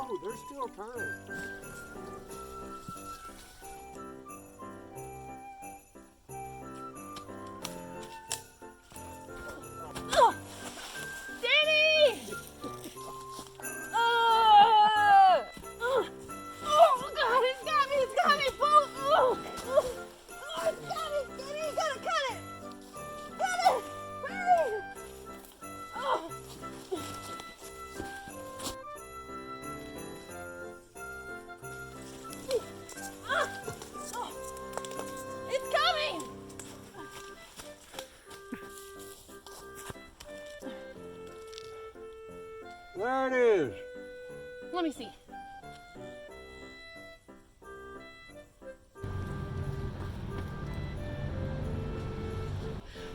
No, there's still time. Oh, Danny! Oh, God, it's got me, Paul. Oh, it's got me, Danny, you gotta cut it. Cut it, hurry. Oh. It's coming. There it is. Let me see.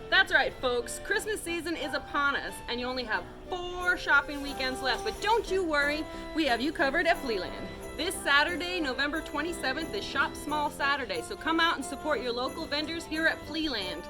That's right, folks. Christmas season is upon us, and you only have 4 shopping weekends left. But don't you worry, we have you covered at Flealand. This Saturday, November 27th, is Shop Small Saturday, so come out and support your local vendors here at Flealand.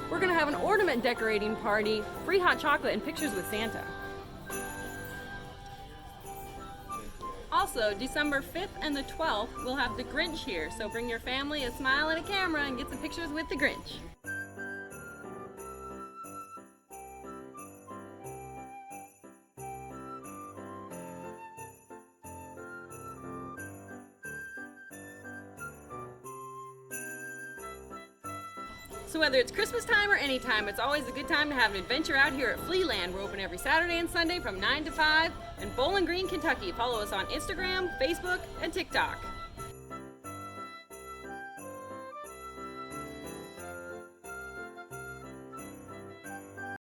We're gonna have an ornament decorating party, free hot chocolate, and pictures with Santa. Also, December 5th and the 12th, we'll have the Grinch here, so bring your family, a smile, and a camera, and get some pictures with the Grinch. So whether it's Christmas time or any time, it's always a good time to have an adventure out here at Flealand. We're open every Saturday and Sunday from 9 to 5 in Bowling Green, Kentucky. Follow us on Instagram, Facebook, and TikTok.